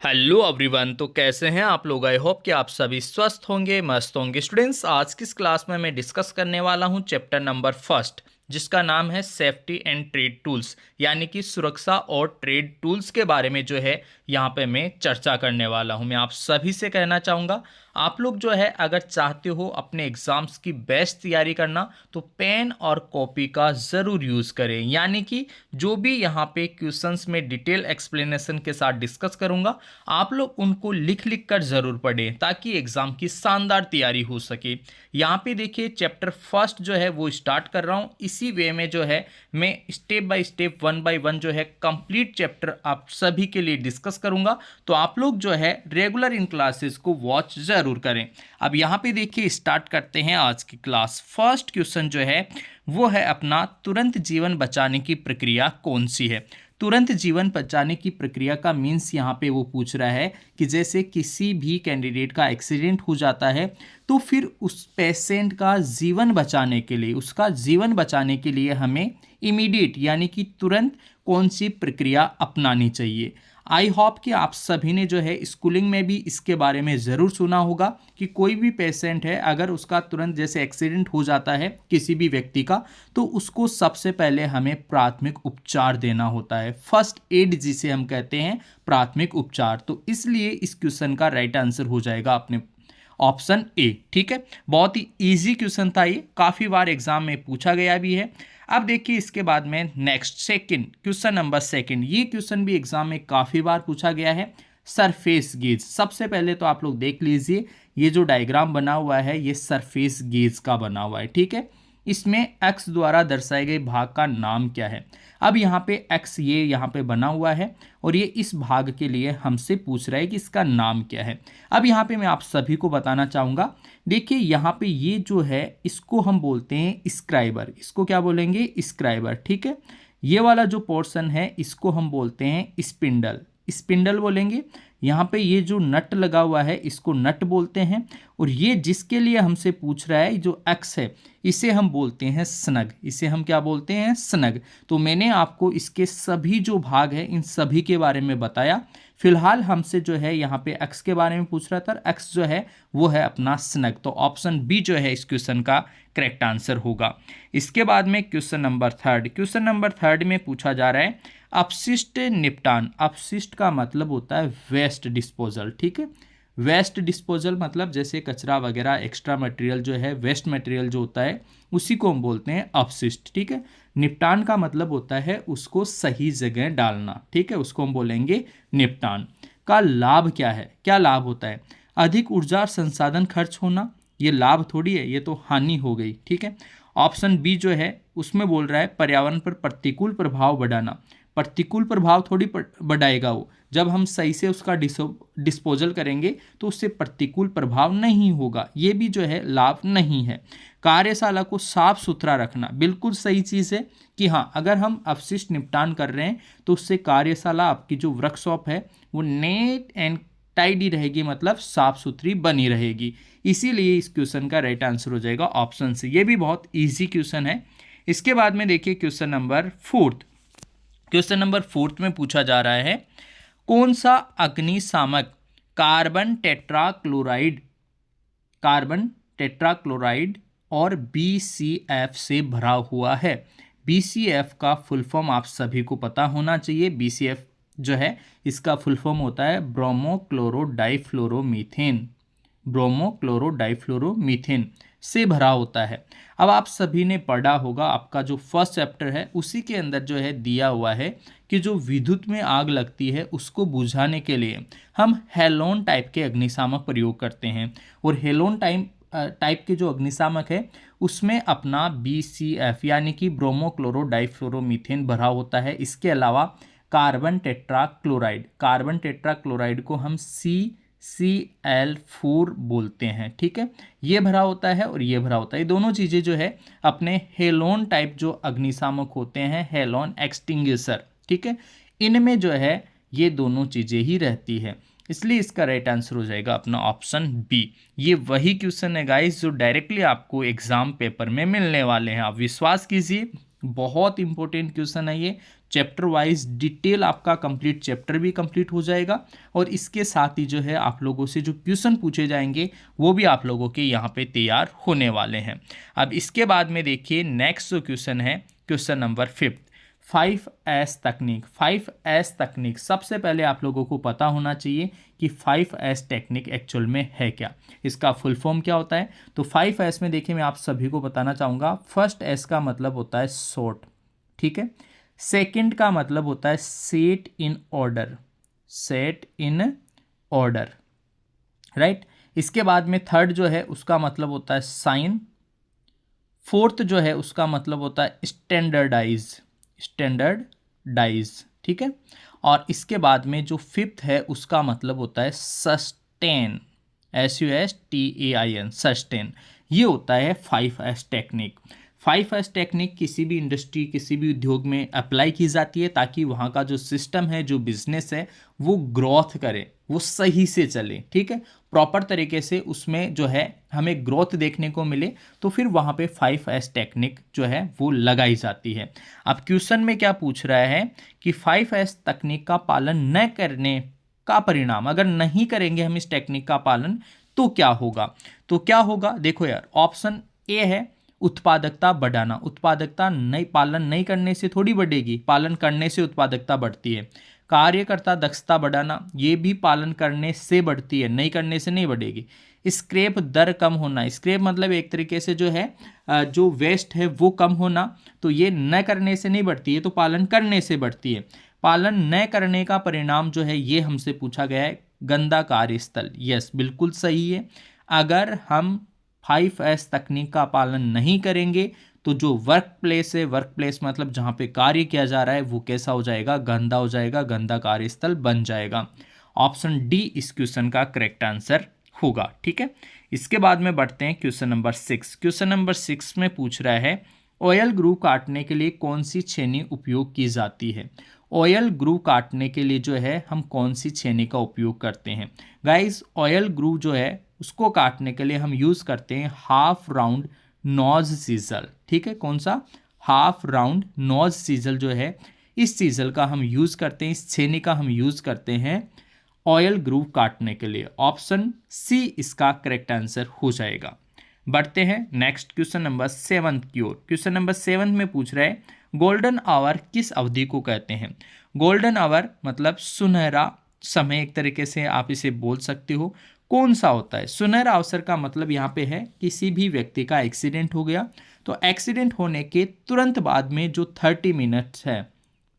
Hello everyone. तो कैसे हैं आप लोग? आई होप कि आप सभी स्वस्थ होंगे, मस्त होंगे। स्टूडेंट्स, आज की इस क्लास में मैं डिस्कस करने वाला हूं चैप्टर नंबर फर्स्ट, जिसका नाम है सेफ्टी एंड ट्रेड टूल्स, यानी कि सुरक्षा और ट्रेड टूल्स के बारे में जो है यहाँ पे मैं चर्चा करने वाला हूं। मैं आप सभी से कहना चाहूँगा, आप लोग जो है अगर चाहते हो अपने एग्जाम्स की बेस्ट तैयारी करना, तो पेन और कॉपी का ज़रूर यूज़ करें। यानी कि जो भी यहाँ पे क्वेश्चंस में डिटेल एक्सप्लेनेशन के साथ डिस्कस करूँगा, आप लोग उनको लिख लिख कर ज़रूर पढ़ें ताकि एग्ज़ाम की शानदार तैयारी हो सके। यहाँ पे देखिए, चैप्टर फर्स्ट जो है वो स्टार्ट कर रहा हूँ। इसी वे में जो है मैं step by step, one by one जो है कंप्लीट चैप्टर आप सभी के लिए डिस्कस करूँगा। तो आप लोग जो है रेगुलर इन क्लासेस को वॉच ज़रूर करें। अब यहाँ पे देखिए, स्टार्ट करते हैं आज की क्लास। फर्स्ट क्वेश्चन जो है वो है अपना, तुरंत जीवन बचाने की प्रक्रिया कौन सी है? तुरंत जीवन बचाने की प्रक्रिया का मीन्स यहाँ पे वो पूछ रहा है कि जैसे किसी भी कैंडिडेट का एक्सीडेंट हो जाता है, तो फिर उस पेशेंट का जीवन बचाने के लिए, उसका जीवन बचाने के लिए हमें इमीडिएट यानी कि तुरंत कौन सी प्रक्रिया अपनानी चाहिए। आई होप कि आप सभी ने जो है स्कूलिंग में भी इसके बारे में ज़रूर सुना होगा कि कोई भी पेशेंट है, अगर उसका तुरंत जैसे एक्सीडेंट हो जाता है किसी भी व्यक्ति का, तो उसको सबसे पहले हमें प्राथमिक उपचार देना होता है। फर्स्ट एड जिसे हम कहते हैं, प्राथमिक उपचार। तो इसलिए इस क्वेश्चन का राइट आंसर हो जाएगा अपने ऑप्शन ए। ठीक है, बहुत ही इजी क्वेश्चन था ये, काफ़ी बार एग्जाम में पूछा गया भी है। अब देखिए इसके बाद में next second question number second, ये क्वेश्चन भी एग्जाम में काफ़ी बार पूछा गया है। Surface gauge. सबसे पहले तो आप लोग देख लीजिए, ये जो डायग्राम बना हुआ है ये सरफेस गेज का बना हुआ है। ठीक है, इसमें एक्स द्वारा दर्शाए गए भाग का नाम क्या है? अब यहाँ पे एक्स ये यहाँ पे बना हुआ है और ये इस भाग के लिए हमसे पूछ रहा है कि इसका नाम क्या है। अब यहाँ पे मैं आप सभी को बताना चाहूँगा, देखिए यहाँ पे ये जो है इसको हम बोलते हैं स्क्राइबर। इसको क्या बोलेंगे? स्क्राइबर। ठीक है, ये वाला जो पोर्शन है इसको हम बोलते हैं स्पिंडल। स्पिंडल बोलेंगे। यहाँ पे ये जो नट लगा हुआ है इसको नट बोलते हैं। और ये जिसके लिए हमसे पूछ रहा है जो एक्स है, इसे हम बोलते हैं स्नग। इसे हम क्या बोलते हैं? स्नग। तो मैंने आपको इसके सभी जो भाग हैं इन सभी के बारे में बताया। फिलहाल हमसे जो है यहाँ पे एक्स के बारे में पूछ रहा था, एक्स जो है वो है अपना स्नग। तो ऑप्शन बी जो है इस क्वेश्चन का करेक्ट आंसर होगा। इसके बाद में question number third, question number third में पूछा जा रहा है अपशिष्ट निपटान। अपशिष्ट का मतलब होता है वेस्ट डिस्पोजल। ठीक है, वेस्ट डिस्पोजल मतलब जैसे कचरा वगैरह, एक्स्ट्रा मटेरियल जो है, वेस्ट मटेरियल जो होता है उसी को हम बोलते हैं अपशिष्ट। ठीक है, निपटान का मतलब होता है उसको सही जगह डालना। ठीक है, उसको हम बोलेंगे निपटान। का लाभ क्या है? क्या लाभ होता है? अधिक ऊर्जा और संसाधन खर्च होना, ये लाभ थोड़ी है, ये तो हानि हो गई। ठीक है, ऑप्शन बी जो है उसमें बोल रहा है पर्यावरण पर प्रतिकूल प्रभाव बढ़ाना। प्रतिकूल प्रभाव थोड़ी बढ़ाएगा वो, जब हम सही से उसका डिस्पोजल करेंगे तो उससे प्रतिकूल प्रभाव नहीं होगा, ये भी जो है लाभ नहीं है। कार्यशाला को साफ सुथरा रखना, बिल्कुल सही चीज़ है कि हाँ, अगर हम अपशिष्ट निपटान कर रहे हैं तो उससे कार्यशाला, आपकी जो वर्कशॉप है वो नेट एंड टाइडी रहेगी, मतलब साफ सुथरी बनी रहेगी। इसीलिए इस क्वेश्चन का राइट आंसर हो जाएगा ऑप्शन से। ये भी बहुत ईजी क्वेश्चन है। इसके बाद में देखिए question number fourth, question number fourth में पूछा जा रहा है कौन सा अग्निशामक कार्बन टेट्राक्लोराइड, कार्बन टेट्राक्लोराइड और BCF से भरा हुआ है? BCF का फुल फॉर्म आप सभी को पता होना चाहिए। BCF जो है इसका फुल फॉर्म होता है ब्रोमोक्लोरोडाइफ्लोरोमीथेन। ब्रोमोक्लोरोडाइफ्लोरोमीथेन से भरा होता है। अब आप सभी ने पढ़ा होगा, आपका जो फर्स्ट चैप्टर है उसी के अंदर जो है दिया हुआ है कि जो विद्युत में आग लगती है उसको बुझाने के लिए हम हेलोन टाइप के अग्निशामक प्रयोग करते हैं। और हेलोन टाइप के जो अग्निशामक है उसमें अपना BCF यानी कि ब्रोमोक्लोरोडाइफ्लोरोमीथेन भरा होता है। इसके अलावा कार्बन टेट्राक्लोराइड, कार्बन टेट्राक्लोराइड को हम CCl4 बोलते हैं। ठीक है, ये भरा होता है और ये भरा होता है। ये दोनों चीज़ें जो है अपने हेलोन टाइप जो अग्निशामक होते हैं, हेलोन एक्सटिंग्विशर, ठीक है, इनमें जो है ये दोनों चीज़ें ही रहती है। इसलिए इसका राइट आंसर हो जाएगा अपना ऑप्शन बी। ये वही क्वेश्चन है गाइस जो डायरेक्टली आपको एग्जाम पेपर में मिलने वाले हैं, आप विश्वास कीजिए, बहुत इंपॉर्टेंट क्वेश्चन है ये। चैप्टर वाइज डिटेल आपका कंप्लीट चैप्टर भी कंप्लीट हो जाएगा और इसके साथ ही जो है आप लोगों से जो क्वेश्चन पूछे जाएंगे वो भी आप लोगों के यहाँ पे तैयार होने वाले हैं। अब इसके बाद में देखिए नेक्स्ट जो क्वेश्चन है, क्वेश्चन नंबर 5, 5S तकनीक। 5S तकनीक, सबसे पहले आप लोगों को पता होना चाहिए कि 5S टेक्निक एक्चुअल में है क्या, इसका फुल फॉर्म क्या होता है। तो 5S में देखिए मैं आप सभी को बताना चाहूँगा, फर्स्ट S का मतलब होता है शॉर्ट, ठीक है। सेकंड का मतलब होता है set in order, set in order, right. इसके बाद में थर्ड जो है उसका मतलब होता है साइन। फोर्थ जो है उसका मतलब होता है स्टैंडर्डाइज, स्टैंडर्डाइज, ठीक है। और इसके बाद में जो फिफ्थ है उसका मतलब होता है सस्टेन, SUSTAIN, सस्टेन। ये होता है 5S टेक्निक। 5S टेक्निक किसी भी इंडस्ट्री, किसी भी उद्योग में अप्लाई की जाती है ताकि वहाँ का जो सिस्टम है, जो बिजनेस है, वो ग्रोथ करे, वो सही से चले, ठीक है, प्रॉपर तरीके से उसमें जो है हमें ग्रोथ देखने को मिले, तो फिर वहाँ पे 5S टेक्निक जो है वो लगाई जाती है। अब क्वेश्चन में क्या पूछ रहा है कि 5S तकनीक का पालन न करने का परिणाम, अगर नहीं करेंगे हम इस टेक्निक का पालन तो क्या होगा। तो क्या होगा, देखो यार, ऑप्शन ए है उत्पादकता बढ़ाना। उत्पादकता नहीं, पालन नहीं करने से थोड़ी बढ़ेगी, पालन करने से उत्पादकता बढ़ती है। कार्यकर्ता दक्षता बढ़ाना, ये भी पालन करने से बढ़ती है, नहीं करने से नहीं बढ़ेगी। स्क्रैप दर कम होना, स्क्रैप मतलब एक तरीके से जो है जो वेस्ट है वो कम होना, तो ये न करने से नहीं बढ़ती है, तो पालन करने से बढ़ती है। पालन न करने का परिणाम जो है ये हमसे पूछा गया है, गंदा कार्यस्थल। यस, बिल्कुल सही है। अगर हम 5S तकनीक का पालन नहीं करेंगे तो जो वर्क प्लेस है, वर्क प्लेस मतलब जहाँ पे कार्य किया जा रहा है, वो कैसा हो जाएगा, गंदा हो जाएगा, गंदा कार्यस्थल बन जाएगा। ऑप्शन डी इस क्वेश्चन का करेक्ट आंसर होगा, ठीक है। इसके बाद में बढ़ते हैं क्वेश्चन नंबर 6। क्वेश्चन नंबर 6 में पूछ रहा है ऑयल ग्रू काटने के लिए कौन सी छेनी उपयोग की जाती है। ऑयल ग्रू काटने के लिए जो है हम कौन सी छेनी का उपयोग करते हैं। गाइस, ऑयल ग्रू जो है उसको काटने के लिए हम यूज़ करते हैं हाफ राउंड नॉज सीजल, ठीक है। कौन सा, हाफ राउंड नॉज सीजल जो है, इस सीजल का हम यूज़ करते हैं, इस छेनी का हम यूज़ करते हैं ऑयल ग्रू काटने के लिए। ऑप्शन सी इसका करेक्ट आंसर हो जाएगा। बढ़ते हैं नेक्स्ट क्वेश्चन नंबर 7 की ओर। क्वेश्चन नंबर 7 में पूछ रहा है गोल्डन आवर किस अवधि को कहते हैं। गोल्डन आवर मतलब सुनहरा समय, एक तरीके से आप इसे बोल सकते हो। कौन सा होता है सुनहरा अवसर का मतलब यहाँ पे है किसी भी व्यक्ति का एक्सीडेंट हो गया, तो एक्सीडेंट होने के तुरंत बाद में जो 30 मिनट्स है,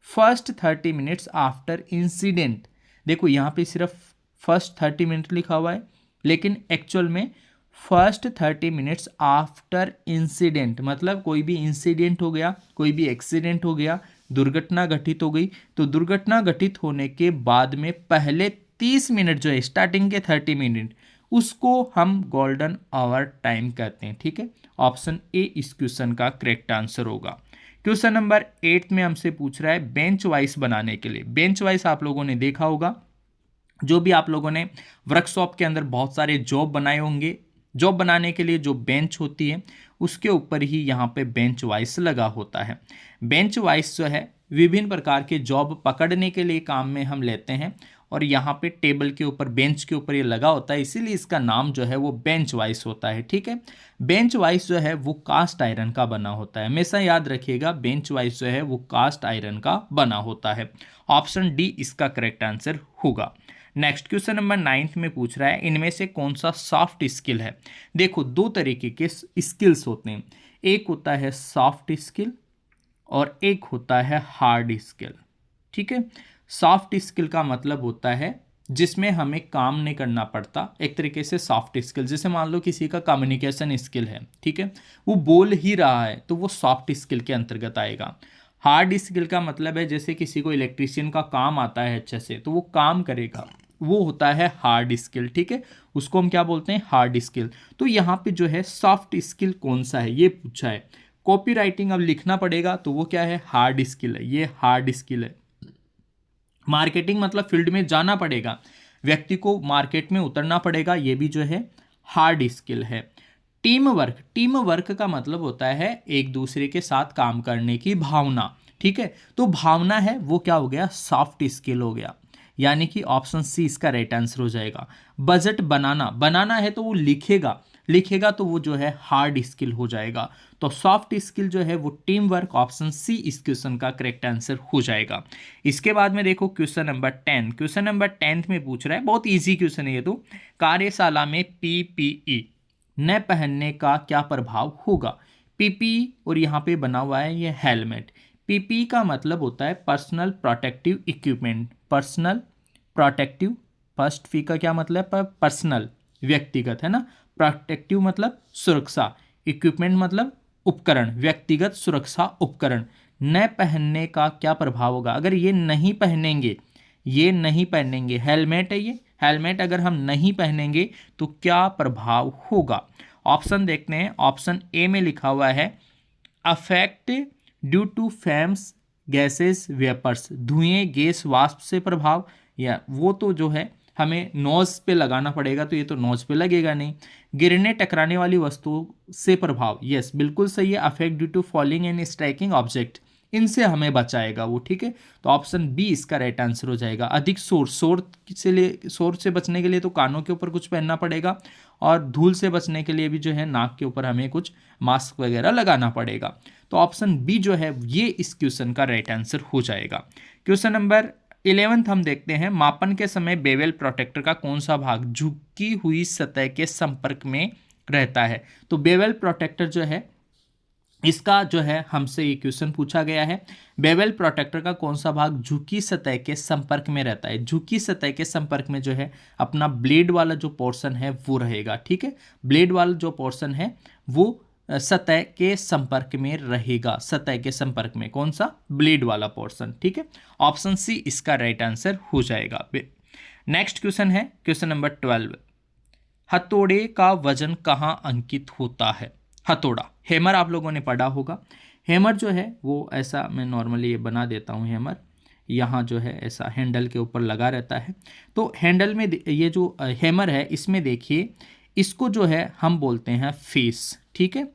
फर्स्ट 30 मिनट्स आफ्टर इंसिडेंट। देखो यहाँ पे सिर्फ फर्स्ट 30 मिनट लिखा हुआ है, लेकिन एक्चुअल में फर्स्ट 30 मिनट्स आफ्टर इंसिडेंट, मतलब कोई भी इंसिडेंट हो गया, कोई भी एक्सीडेंट हो गया, दुर्घटना घटित हो गई, तो दुर्घटना घटित होने के बाद में पहले 30 मिनट जो है, स्टार्टिंग के 30 मिनट, उसको हम गोल्डन आवर टाइम कहते हैं, ठीक है। ऑप्शन ए इस क्वेश्चन का करेक्ट आंसर होगा। क्वेश्चन नंबर 8 में हमसे पूछ रहा है बेंच वाइस बनाने के लिए। बेंच वाइस आप लोगों ने देखा होगा, जो भी आप लोगों ने वर्कशॉप के अंदर बहुत सारे जॉब बनाए होंगे, जॉब बनाने के लिए जो बेंच होती है उसके ऊपर ही यहाँ पे बेंच वाइस लगा होता है। बेंच वाइस जो है विभिन्न प्रकार के जॉब पकड़ने के लिए काम में हम लेते हैं, और यहाँ पे टेबल के ऊपर, बेंच के ऊपर ये लगा होता है, इसीलिए इसका नाम जो है वो बेंच वाइस होता है, ठीक है। बेंच वाइस जो है वो कास्ट आयरन का बना होता है, हमेशा याद रखिएगा, बेंच वाइस जो है वो कास्ट आयरन का बना होता है। ऑप्शन डी इसका करेक्ट आंसर होगा। नेक्स्ट क्वेश्चन नंबर 9 में पूछ रहा है इनमें से कौन सा सॉफ्ट स्किल है। देखो, दो तरीके के स्किल्स होते हैं, एक होता है सॉफ्ट स्किल और एक होता है हार्ड स्किल, ठीक है। सॉफ्ट स्किल का मतलब होता है जिसमें हमें काम नहीं करना पड़ता, एक तरीके से सॉफ्ट स्किल, जैसे मान लो किसी का कम्युनिकेशन स्किल है, ठीक है, वो बोल ही रहा है तो वो सॉफ्ट स्किल के अंतर्गत आएगा। हार्ड स्किल का मतलब है जैसे किसी को इलेक्ट्रीशियन का काम आता है अच्छे से, तो वो काम करेगा, वो होता है हार्ड स्किल, ठीक है, उसको हम क्या बोलते हैं, हार्ड स्किल। तो यहाँ पे जो है सॉफ्ट स्किल कौन सा है ये पूछा है। कॉपी राइटिंग अब लिखना पड़ेगा, तो वो क्या है, हार्ड स्किल है, ये हार्ड स्किल है। मार्केटिंग मतलब फील्ड में जाना पड़ेगा, व्यक्ति को मार्केट में उतरना पड़ेगा, ये भी जो है हार्ड स्किल है। टीम वर्क, टीम वर्क का मतलब होता है एक दूसरे के साथ काम करने की भावना, ठीक है। तो भावना है वो क्या हो गया, सॉफ्ट स्किल हो गया, यानी कि ऑप्शन सी इसका राइट आंसर हो जाएगा। बजट बनाना, बनाना है तो वो लिखेगा, लिखेगा तो वो जो है हार्ड स्किल हो जाएगा। तो सॉफ्ट स्किल जो है वो टीम वर्क, ऑप्शन सी इस क्वेश्चन का करेक्ट आंसर हो जाएगा। इसके बाद में देखो क्वेश्चन नंबर 10, क्वेश्चन नंबर 10 में पूछ रहा है, बहुत इजी क्वेश्चन है ये तो, कार्यशाला में पीपीई न पहनने का क्या प्रभाव होगा। पीपीई और यहाँ पे बना हुआ है ये हेलमेट। पीपीई का मतलब होता है personal protective equipment, personal protective, first P का क्या मतलब है, पर्सनल व्यक्तिगत है ना, प्रोटेक्टिव मतलब सुरक्षा, इक्विपमेंट मतलब उपकरण, व्यक्तिगत सुरक्षा उपकरण। न पहनने का क्या प्रभाव होगा, अगर ये नहीं पहनेंगे, ये नहीं पहनेंगे, हेलमेट है ये, हेलमेट अगर हम नहीं पहनेंगे तो क्या प्रभाव होगा। ऑप्शन देखते हैं, ऑप्शन ए में लिखा हुआ है affect due to fumes gases vapours, धुएं गैस वाष्प से प्रभाव, या वो तो जो है हमें नोज पे लगाना पड़ेगा, तो ये तो नोज पे लगेगा नहीं। गिरने टकराने वाली वस्तुओं से प्रभाव, यस बिल्कुल सही है, affect due to falling and striking object, इनसे हमें बचाएगा वो, ठीक है। तो ऑप्शन बी इसका राइट आंसर हो जाएगा। अधिक शोर, शोर से बचने के लिए तो कानों के ऊपर कुछ पहनना पड़ेगा, और धूल से बचने के लिए भी जो है नाक के ऊपर हमें कुछ मास्क वगैरह लगाना पड़ेगा। तो ऑप्शन बी जो है ये इस क्वेश्चन का राइट आंसर हो जाएगा। क्वेश्चन नंबर 11 हम देखते हैं, मापन के समय बेवेल प्रोटेक्टर का कौन सा भाग झुकी हुई सतह के संपर्क में रहता है। तो बेवेल प्रोटेक्टर जो है इसका जो है हमसे ये क्वेश्चन पूछा गया है, बेवेल प्रोटेक्टर का कौन सा भाग झुकी सतह के संपर्क में रहता है। झुकी सतह के संपर्क में जो है अपना ब्लेड वाला जो पोर्शन है वो रहेगा, ठीक है। ब्लेड वाला जो पोर्शन है वो सतह के संपर्क में रहेगा, सतह के संपर्क में कौन सा, ब्लेड वाला पोर्शन, ठीक है। ऑप्शन सी इसका राइट आंसर हो जाएगा। नेक्स्ट क्वेश्चन है क्वेश्चन नंबर 12, हथौड़े का वजन कहाँ अंकित होता है। हथौड़ा, हैमर आप लोगों ने पढ़ा होगा। हैमर जो है वो ऐसा, मैं नॉर्मली ये बना देता हूँ, हैमर यहाँ जो है ऐसा हैंडल के ऊपर लगा रहता है। तो हैंडल में ये जो हैमर है इसमें देखिए, इसको जो है हम बोलते हैं फेस, ठीक है।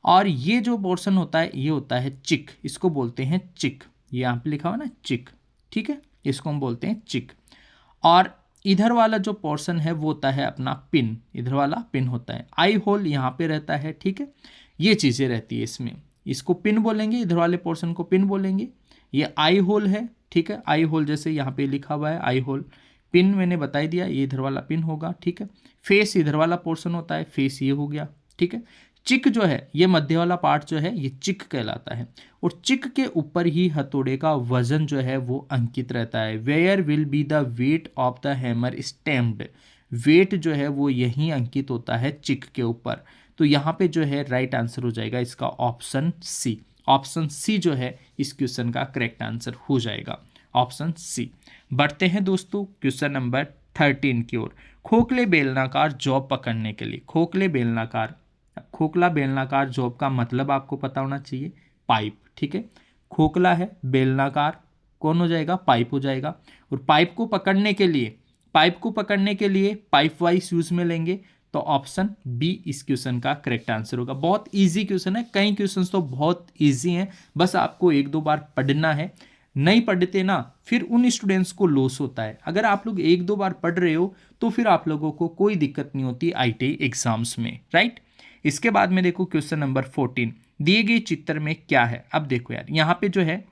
और ये जो पोर्शन होता है ये होता है चिक, इसको बोलते हैं चिक, ये यहाँ पे लिखा हुआ ना चिक, ठीक है, इसको हम बोलते हैं चिक। और इधर वाला जो पोर्शन है वो होता है अपना पिन, इधर वाला पिन होता है, आई होल यहाँ पे रहता है, ठीक है। ये चीज़ें रहती है इसमें, इसको पिन बोलेंगे, इधर वाले पोर्शन को पिन बोलेंगे। ये आई होल है, ठीक है, आई होल जैसे यहाँ पे लिखा हुआ है आई होल। पिन मैंने बता ही दिया, ये इधर वाला पिन होगा, ठीक है। फेस इधर वाला पोर्शन होता है, फेस ये हो गया, ठीक है। चिक जो है ये मध्य वाला पार्ट जो है ये चिक कहलाता है, और चिक के ऊपर ही हथौड़े का वजन जो है वो अंकित रहता है। Where will be the weight of the hammer stamped, weight जो है वो यहीं अंकित होता है चिक के ऊपर। तो यहाँ पे जो है राइट आंसर हो जाएगा इसका ऑप्शन सी, ऑप्शन सी जो है इस क्वेश्चन का करेक्ट आंसर हो जाएगा, ऑप्शन सी। बढ़ते हैं दोस्तों क्वेश्चन नंबर 13 की ओर, खोखले बेलनाकार जॉब पकड़ने के लिए, खोखले बेलनाकार, खोखला बेलनाकार जॉब का मतलब आपको पता होना चाहिए, पाइप, ठीक है। खोखला है, बेलनाकार कौन हो जाएगा, पाइप हो जाएगा। और पाइप को पकड़ने के लिए, पाइप को पकड़ने के लिए पाइप वाइज यूज में लेंगे, तो ऑप्शन बी इस क्वेश्चन का करेक्ट आंसर होगा। बहुत इजी क्वेश्चन है, कई क्वेश्चन तो बहुत इजी हैं, बस आपको एक दो बार पढ़ना है, नहीं पढ़ते ना फिर उन स्टूडेंट्स को लॉस होता है। अगर आप लोग एक दो बार पढ़ रहे हो तो फिर आप लोगों को कोई दिक्कत नहीं होती आईटीआई एग्जाम्स में, राइट। इसके बाद में देखो क्वेश्चन नंबर 14, दिए गए चित्र में क्या है। अब देखो यार यहाँ पे जो है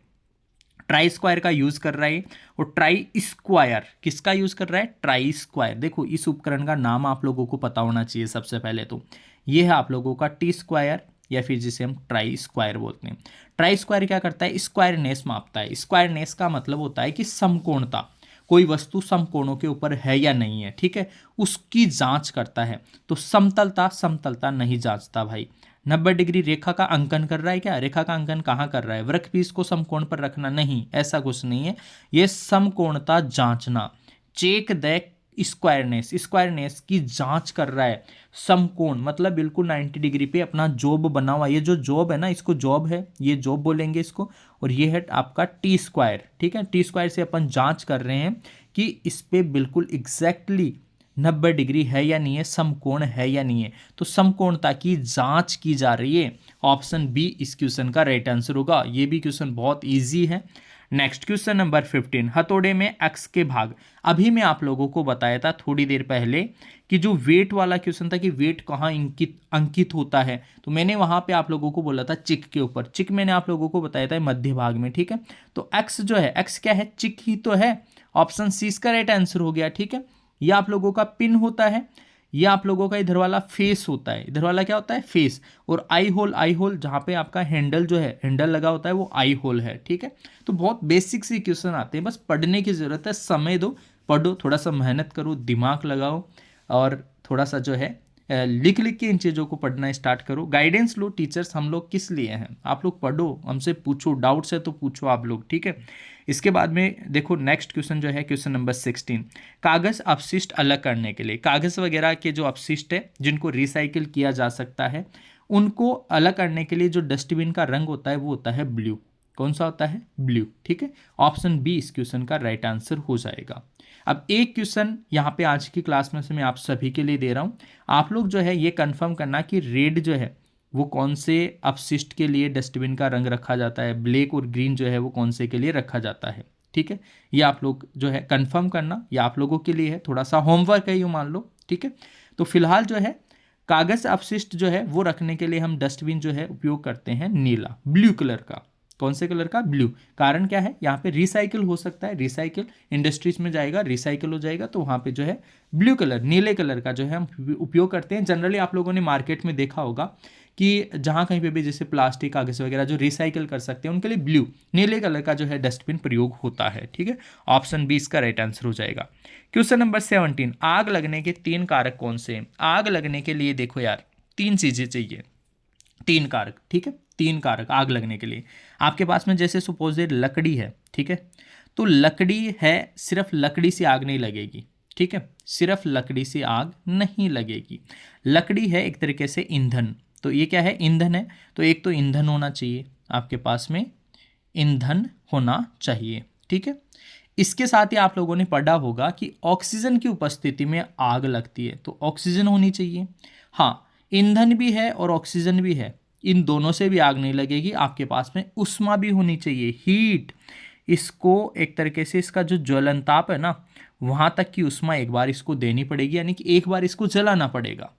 ट्राई स्क्वायर का यूज कर रहा है, और ट्राई स्क्वायर किसका यूज कर रहा है, ट्राई स्क्वायर। देखो इस उपकरण का नाम आप लोगों को पता होना चाहिए सबसे पहले, तो ये है आप लोगों का टी स्क्वायर, या फिर जिसे हम ट्राई स्क्वायर बोलते हैं। ट्राई स्क्वायर क्या करता है, स्क्वायरनेस मापता है। स्क्वायरनेस का मतलब होता है कि समकोणता, कोई वस्तु समकोणों के ऊपर है या नहीं है, ठीक है, उसकी जांच करता है। तो समतलता, समतलता नहीं जांचता भाई। 90 डिग्री रेखा का अंकन कर रहा है क्या, रेखा का अंकन कहाँ कर रहा है, वृक्षपीस को समकोण पर रखना, नहीं, ऐसा कुछ नहीं है। ये समकोणता जांचना, चेक द स्क्वायरनेस, स्क्वायरनेस की जांच कर रहा है। समकोण मतलब बिल्कुल 90 डिग्री पे अपना जॉब बना हुआ, ये जो जॉब है ना इसको जॉब है, ये जॉब बोलेंगे इसको, और ये है आपका टी स्क्वायर, ठीक है। टी स्क्वायर से अपन जांच कर रहे हैं कि इस पे बिल्कुल एग्जैक्टली 90 डिग्री है या नहीं है, समकोण है या नहीं है। तो समकोणता की जांच की जा रही है। ऑप्शन बी इस क्वेश्चन का राइट आंसर होगा। ये भी क्वेश्चन बहुत इजी है। नेक्स्ट क्वेश्चन नंबर 15, हथौड़े में एक्स के भाग। अभी मैं आप लोगों को बताया था थोड़ी देर पहले कि जो वेट वाला क्वेश्चन था कि वेट कहाँ अंकित होता है, तो मैंने वहां पे आप लोगों को बोला था चिक के ऊपर। चिक मैंने आप लोगों को बताया था मध्य भाग में, ठीक है। तो एक्स जो है, एक्स क्या है, चिक ही तो है। ऑप्शन सी इसका राइट आंसर हो गया, ठीक है। ये आप लोगों का पिन होता है, ये आप लोगों का इधर वाला फेस होता है। इधर वाला क्या होता है, फेस। और आई होल जहां पे आपका हैंडल जो है, हैंडल लगा होता है, वो आई होल है, ठीक है। तो बहुत बेसिक सी क्वेश्चन आते हैं, बस पढ़ने की जरूरत है, समय दो, पढ़ो, थोड़ा सा मेहनत करो, दिमाग लगाओ और थोड़ा सा जो है लिख लिख के इन चीज़ों को पढ़ना स्टार्ट करो। गाइडेंस लो, टीचर्स हम लोग किस लिए हैं, आप लोग पढ़ो, हमसे पूछो, डाउट्स है तो पूछो आप लोग, ठीक है। इसके बाद में देखो नेक्स्ट क्वेश्चन जो है क्वेश्चन नंबर 16, कागज़ अपशिष्ट अलग करने के लिए, कागज़ वगैरह के जो अपशिष्ट है जिनको रिसाइकिल किया जा सकता है, उनको अलग करने के लिए जो डस्टबिन का रंग होता है वो होता है ब्लू। कौन सा होता है, ब्लू, ठीक है। ऑप्शन बी इस क्वेश्चन का राइट आंसर हो जाएगा। अब एक क्वेश्चन यहाँ पे आज की क्लास में से मैं आप सभी के लिए दे रहा हूँ, आप लोग जो है ये कंफर्म करना कि रेड जो है वो कौन से अपशिष्ट के लिए डस्टबिन का रंग रखा जाता है, ब्लैक और ग्रीन जो है वो कौन से के लिए रखा जाता है, ठीक है। ये आप लोग जो है कंफर्म करना, ये आप लोगों के लिए है, थोड़ा सा होमवर्क है, यूँ मान लो, ठीक है। तो फिलहाल जो है कागज अपशिष्ट जो है वो रखने के लिए हम डस्टबिन जो है उपयोग करते हैं नीला, ब्लू कलर का। कौन से कलर का, ब्लू। कारण क्या है, यहाँ पे रिसाइकिल हो सकता है, रिसाइकिल इंडस्ट्रीज में जाएगा, रिसाइकिल हो जाएगा, तो वहाँ पे जो है ब्लू कलर, नीले कलर का जो है हम उपयोग करते हैं। जनरली आप लोगों ने मार्केट में देखा होगा कि जहाँ कहीं पे भी जैसे प्लास्टिक कागज वगैरह जो रिसाइकिल कर सकते हैं उनके लिए ब्लू, नीले कलर का जो है डस्टबिन प्रयोग होता है, ठीक है। ऑप्शन बी इसका राइट आंसर हो जाएगा। क्वेश्चन नंबर 17, आग लगने के 3 कारक कौन से हैं। आग लगने के लिए देखो यार 3 चीजें चाहिए, 3 कारक, ठीक है। 3 कारक आग लगने के लिए आपके पास में, जैसे सपोज लकड़ी है, ठीक है। तो लकड़ी है, सिर्फ लकड़ी से आग नहीं लगेगी, ठीक है, सिर्फ लकड़ी से आग नहीं लगेगी। लकड़ी है एक तरीके से ईंधन, तो ये क्या है, ईंधन है। तो एक तो ईंधन होना चाहिए आपके पास में, ईंधन होना चाहिए, ठीक है। इसके साथ ही आप लोगों ने पढ़ा होगा कि ऑक्सीजन की उपस्थिति में आग लगती है, तो ऑक्सीजन होनी चाहिए। हाँ, ईंधन भी है और ऑक्सीजन भी है, इन दोनों से भी आग नहीं लगेगी। आपके पास में उष्मा भी होनी चाहिए, हीट। इसको एक तरीके से इसका जो ज्वलनताप है ना, वहाँ तक की उष्मा एक बार इसको देनी पड़ेगी, यानी कि एक बार इसको जलाना पड़ेगा।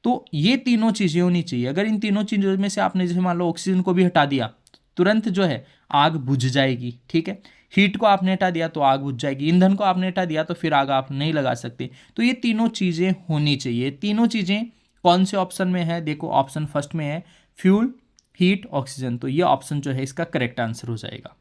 तो ये तीनों चीज़ें होनी चाहिए। अगर इन तीनों चीज़ों में से आपने जैसे मान लो ऑक्सीजन को भी हटा दिया, तुरंत जो है आग बुझ जाएगी, ठीक है। हीट को आपने हटा दिया तो आग बुझ जाएगी, ईंधन को आपने हटा दिया तो फिर आग आप नहीं लगा सकते। तो ये तीनों चीज़ें होनी चाहिए। तीनों चीज़ें कौन से ऑप्शन में है, देखो ऑप्शन फर्स्ट में है फ्यूल, हीट, ऑक्सीजन, तो ये ऑप्शन जो है इसका करेक्ट आंसर हो जाएगा।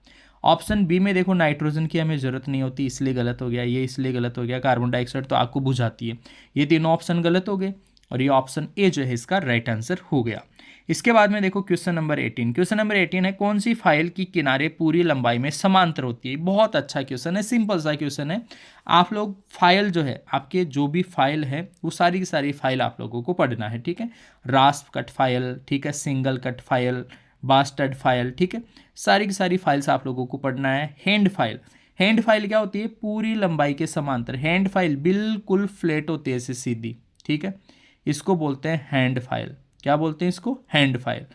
ऑप्शन बी में देखो नाइट्रोजन की हमें ज़रूरत नहीं होती, इसलिए गलत हो गया, ये इसलिए गलत हो गया, कार्बन डाइऑक्साइड तो आग को बुझाती है, ये तीनों ऑप्शन गलत हो गए और ये ऑप्शन ए जो है इसका राइट आंसर हो गया। इसके बाद में देखो क्वेश्चन नंबर 18, क्वेश्चन नंबर 18 है कौन सी फाइल की किनारे पूरी लंबाई में समांतर होती है। बहुत अच्छा क्वेश्चन है, सिंपल सा क्वेश्चन है। आप लोग फाइल जो है, आपके जो भी फाइल है वो सारी की सारी फाइल आप लोगों को पढ़ना है, ठीक है। रास्प कट फाइल, ठीक है, single cut file, bastard file, ठीक है, सारी की सारी फाइल्स आप लोगों को पढ़ना है। हैंड फाइल, हैंड फाइल क्या होती है, पूरी लंबाई के समांतर। हैंड फाइल बिल्कुल फ्लैट होती है, ऐसे सीधी, ठीक है, इसको बोलते हैं हैंड फाइल। क्या बोलते हैं इसको, हैंड फाइल।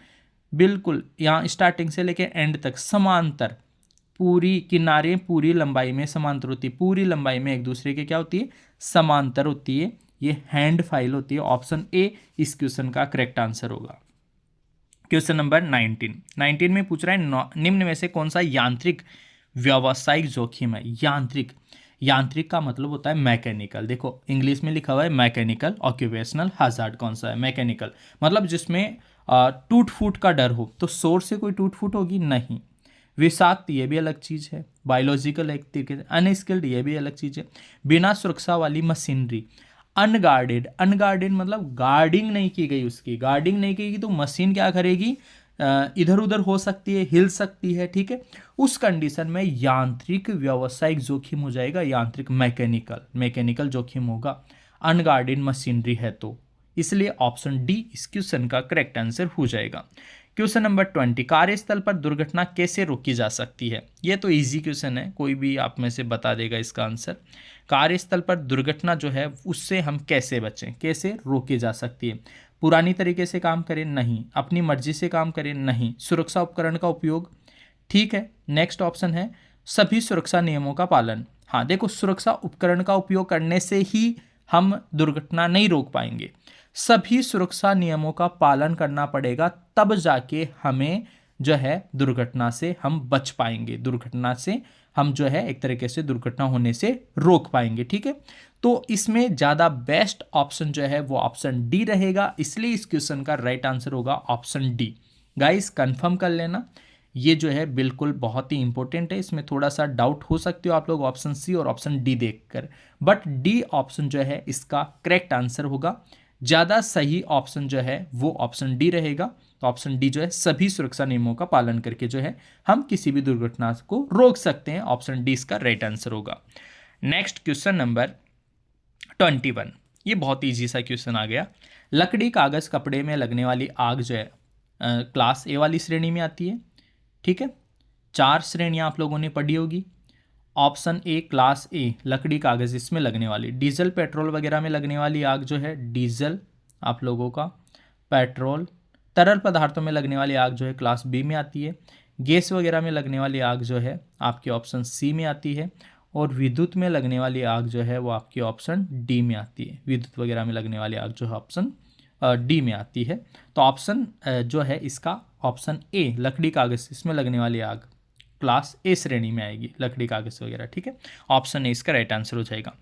बिल्कुल यहाँ स्टार्टिंग से लेके एंड तक समांतर, पूरी किनारे पूरी लंबाई में समांतर होती है, पूरी लंबाई में एक दूसरे के क्या होती है, समांतर होती है, ये हैंड फाइल होती है। ऑप्शन ए इस क्वेश्चन का करेक्ट आंसर होगा। क्वेश्चन नंबर 19 में पूछ रहा है निम्न में से कौन सा यांत्रिक व्यावसायिक जोखिम है। यांत्रिक का मतलब होता है मैकेनिकल। देखो इंग्लिश में लिखा हुआ है मैकेनिकल ऑक्यूपेशनल हैजार्ड। कौन सा है, मैकेनिकल, मतलब जिसमें टूट फूट का डर हो। तो सोर्स से कोई टूट फूट होगी नहीं। विषाक्त, ये भी अलग चीज़ है। बायोलॉजिकल एक तरीके से, अनस्किल्ड, ये भी अलग चीज़ है। बिना सुरक्षा वाली मशीनरी। अनगार्डेड, अनगार्डेड मतलब गार्डिंग नहीं की गई, उसकी गार्डिंग नहीं की गई तो मशीन क्या करेगी, इधर उधर हो सकती है, हिल सकती है, ठीक है। उस कंडीशन में यांत्रिक व्यावसायिक जोखिम हो जाएगा, यांत्रिक मैकेनिकल जोखिम होगा, अनगार्डेड मशीनरी है तो। इसलिए ऑप्शन डी इस क्वेश्चन का करेक्ट आंसर हो जाएगा। क्वेश्चन नंबर 20, कार्यस्थल पर दुर्घटना कैसे रोकी जा सकती है? ये तो इजी क्वेश्चन है, कोई भी आप में से बता देगा इसका आंसर। कार्यस्थल पर दुर्घटना जो है उससे हम कैसे बचें, कैसे रोकी जा सकती है? पुरानी तरीके से काम करें? नहीं। अपनी मर्जी से काम करें? नहीं। सुरक्षा उपकरण का उपयोग? ठीक है। नेक्स्ट ऑप्शन है सभी सुरक्षा नियमों का पालन। हाँ देखो, सुरक्षा उपकरण का उपयोग करने से ही हम दुर्घटना नहीं रोक पाएंगे, सभी सुरक्षा नियमों का पालन करना पड़ेगा, तब जाके हमें जो है दुर्घटना से हम बच पाएंगे, दुर्घटना से हम जो है एक तरीके से दुर्घटना होने से रोक पाएंगे। ठीक है, तो इसमें ज़्यादा बेस्ट ऑप्शन जो है वो ऑप्शन डी रहेगा, इसलिए इस क्वेश्चन का राइट आंसर होगा ऑप्शन डी। गाइस कंफर्म कर लेना, ये जो है बिल्कुल बहुत ही इंपॉर्टेंट है, इसमें थोड़ा सा डाउट हो सकते हो आप लोग ऑप्शन सी और ऑप्शन डी देखकर, बट डी ऑप्शन जो है इसका करेक्ट आंसर होगा। ज़्यादा सही ऑप्शन जो है वो ऑप्शन डी रहेगा। तो ऑप्शन डी जो है सभी सुरक्षा नियमों का पालन करके जो है हम किसी भी दुर्घटना को रोक सकते हैं, ऑप्शन डी इसका राइट आंसर होगा। नेक्स्ट क्वेश्चन नंबर 21, ये बहुत ईजी सा क्वेश्चन आ गया। लकड़ी कागज कपड़े में लगने वाली आग जो है क्लास ए वाली श्रेणी में आती है। ठीक है, 4 श्रेणियां आप लोगों ने पढ़ी होगी। ऑप्शन ए क्लास ए लकड़ी कागज इसमें लगने वाली, डीजल पेट्रोल वगैरह में लगने वाली आग जो है डीजल आप लोगों का, पेट्रोल, तरल पदार्थों में लगने वाली आग जो है क्लास बी में आती है, गैस वगैरह में लगने वाली आग जो है आपकी ऑप्शन सी में आती है, और विद्युत में लगने वाली आग जो है वो आपकी ऑप्शन डी में आती है। विद्युत वगैरह में लगने वाली आग जो है ऑप्शन डी में आती है। तो ऑप्शन जो है इसका ऑप्शन ए लकड़ी कागज इसमें लगने वाली आग क्लास ए श्रेणी में आएगी, लकड़ी कागज वगैरह। ठीक है, ऑप्शन ए इसका राइट आंसर हो जाएगा।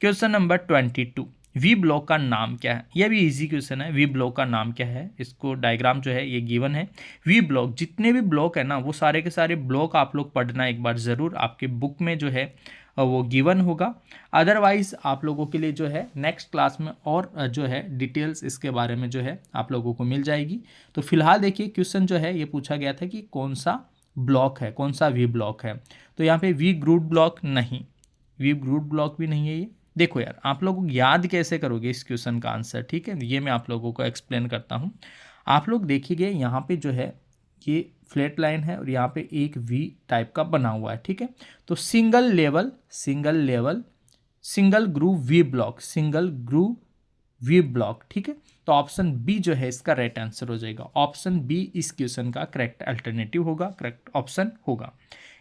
क्वेश्चन नंबर 22, वी ब्लॉक का नाम क्या है? यह भी इजी क्वेश्चन है। वी ब्लॉक का नाम क्या है? इसको डायग्राम जो है ये गिवन है। वी ब्लॉक, जितने भी ब्लॉक है ना वो सारे के सारे ब्लॉक आप लोग पढ़ना एक बार ज़रूर, आपके बुक में जो है वो गिवन होगा। अदरवाइज आप लोगों के लिए जो है नेक्स्ट क्लास में और जो है डिटेल्स इसके बारे में जो है आप लोगों को मिल जाएगी। तो फिलहाल देखिए क्वेश्चन जो है ये पूछा गया था कि कौन सा ब्लॉक है, कौन सा वी ब्लॉक है। तो यहाँ पे वी ग्रुप ब्लॉक नहीं, वी ग्रुप ब्लॉक भी नहीं है ये। देखो यार आप लोग याद कैसे करोगे इस क्वेश्चन का आंसर? ठीक है, ये मैं आप लोगों को एक्सप्लेन करता हूँ। आप लोग देखिए यहाँ पे जो है ये फ्लैट लाइन है और यहाँ पे एक वी टाइप का बना हुआ है। ठीक है, तो single level single groove V block, single groove V block. ठीक है, तो ऑप्शन बी जो है इसका राइट आंसर हो जाएगा। ऑप्शन बी इस क्वेश्चन का करेक्ट अल्टरनेटिव होगा, करेक्ट ऑप्शन होगा।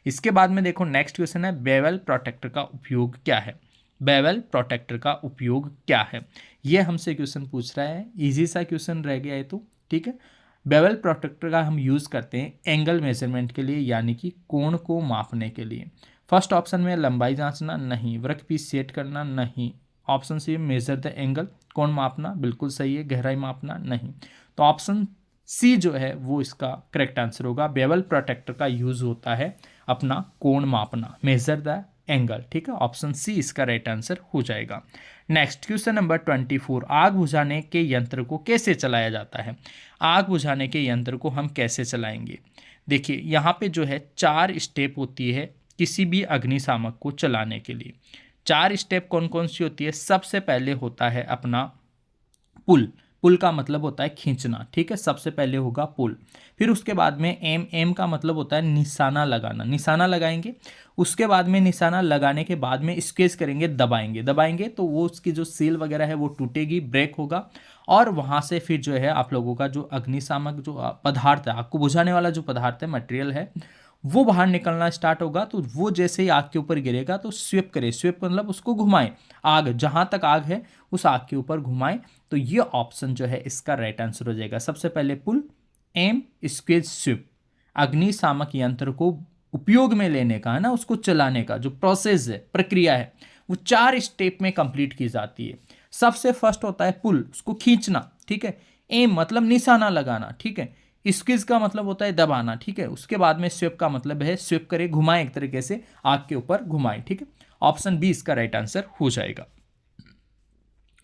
इसके बाद में देखो नेक्स्ट क्वेश्चन है बेवल प्रोटेक्टर का उपयोग क्या है? बेवल प्रोटेक्टर का उपयोग क्या है, ये हमसे क्वेश्चन पूछ रहा है। इजी सा क्वेश्चन रह गया है तो। ठीक है, बेवल प्रोटेक्टर का हम यूज़ करते हैं एंगल मेजरमेंट के लिए, यानी कि कोण को मापने के लिए। फर्स्ट ऑप्शन में लंबाई जांचना नहीं, वर्कपीस सेट करना नहीं। Option C measure the angle, कोण मापना बिल्कुल सही है, गहराई मापना नहीं। तो ऑप्शन सी जो है वो इसका करेक्ट आंसर होगा। बेवल प्रोटेक्टर का यूज़ होता है अपना कोण मापना, मेजर द एंगल। ठीक है, ऑप्शन सी इसका राइट आंसर हो जाएगा। नेक्स्ट क्वेश्चन नंबर 24, आग बुझाने के यंत्र को कैसे चलाया जाता है? आग बुझाने के यंत्र को हम कैसे चलाएंगे? देखिए यहाँ पे जो है 4 स्टेप होती है किसी भी अग्निशामक को चलाने के लिए। 4 स्टेप कौन कौन सी होती है? सबसे पहले होता है अपना पुल, पुल का मतलब होता है खींचना। ठीक है, सबसे पहले होगा पुल। फिर उसके बाद में एम का मतलब होता है निशाना लगाना, निशाना लगाएंगे। उसके बाद में निशाना लगाने के बाद में स्केच करेंगे, दबाएंगे तो वो उसकी जो सील वगैरह है वो टूटेगी, ब्रेक होगा, और वहाँ से फिर जो है आप लोगों का जो अग्निशामक जो पदार्थ है, आपको बुझाने वाला जो पदार्थ है, मटेरियल है, वो बाहर निकलना स्टार्ट होगा। तो वो जैसे ही आग के ऊपर गिरेगा तो स्वीप करे, स्वीप मतलब उसको घुमाए, आग जहाँ तक आग है उस आग के ऊपर घुमाए। तो ये ऑप्शन जो है इसका राइट आंसर हो जाएगा। सबसे पहले पुल, एम, स्क्वेज, स्वीप। अग्निशामक यंत्र को उपयोग में लेने का है ना, उसको चलाने का जो प्रोसेस है, प्रक्रिया है, वो 4 स्टेप में कंप्लीट की जाती है। सबसे फर्स्ट होता है पुल, उसको खींचना। ठीक है, एम मतलब निशाना लगाना। ठीक है, स्क्वीज का मतलब होता है दबाना। ठीक है, उसके बाद में स्वीप का मतलब है स्वीप करे, घुमाए, एक तरीके से आग के ऊपर घुमाए। ठीक है, ऑप्शन बी इसका राइट आंसर हो जाएगा।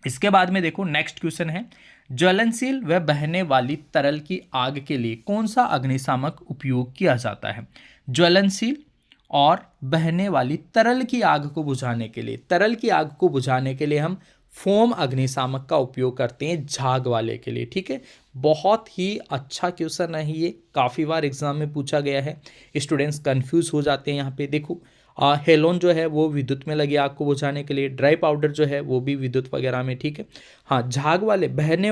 इसके बाद में देखो नेक्स्ट क्वेश्चन है ज्वलनशील व बहने वाली तरल की आग के लिए कौन सा अग्निशामक उपयोग किया जाता है? ज्वलनशील और बहने वाली तरल की आग को बुझाने के लिए, तरल की आग को बुझाने के लिए हम फोम अग्निशामक का उपयोग करते हैं झाग वाले के लिए। ठीक है, बहुत ही अच्छा क्वेश्चन है ये, काफ़ी बार एग्जाम में पूछा गया है। स्टूडेंट्स कंफ्यूज हो जाते हैं यहाँ पे। देखो हेलोन जो है वो विद्युत में लगी आग को बुझाने के लिए, ड्राई पाउडर जो है वो भी विद्युत वगैरह में। ठीक है, हाँ झाग वाले बहने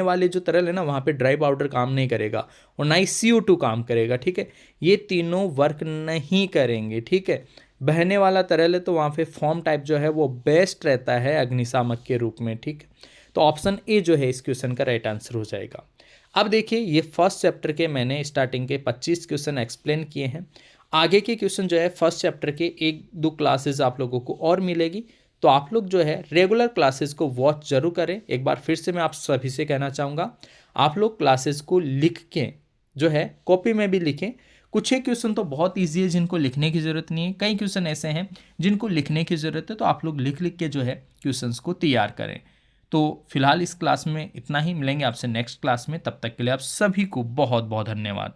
वाले जो तरल है ना, वहाँ पे ड्राई पाउडर काम नहीं करेगा और ना ही CO2 काम करेगा। ठीक है, ये तीनों वर्क नहीं करेंगे। ठीक है, बहने वाला तरल है तो वहाँ पे फॉर्म टाइप जो है वो बेस्ट रहता है अग्निशामक के रूप में। ठीक है, तो ऑप्शन ए जो है इस क्वेश्चन का राइट आंसर हो जाएगा। अब देखिए ये फर्स्ट चैप्टर के मैंने स्टार्टिंग के 25 क्वेश्चन एक्सप्लेन किए हैं। आगे के क्वेश्चन जो है फर्स्ट चैप्टर के 1-2 क्लासेस आप लोगों को और मिलेगी, तो आप लोग जो है रेगुलर क्लासेस को वॉच जरूर करें। एक बार फिर से मैं आप सभी से कहना चाहूँगा, आप लोग क्लासेस को लिख के जो है कॉपी में भी लिखें। कुछ एक क्वेश्चन तो बहुत ईजी है जिनको लिखने की ज़रूरत नहीं है, कई क्वेश्चन ऐसे हैं जिनको लिखने की ज़रूरत है, तो आप लोग लिख लिख के जो है क्वेश्चंस को तैयार करें। तो फिलहाल इस क्लास में इतना ही, मिलेंगे आपसे नेक्स्ट क्लास में, तब तक के लिए आप सभी को बहुत बहुत धन्यवाद।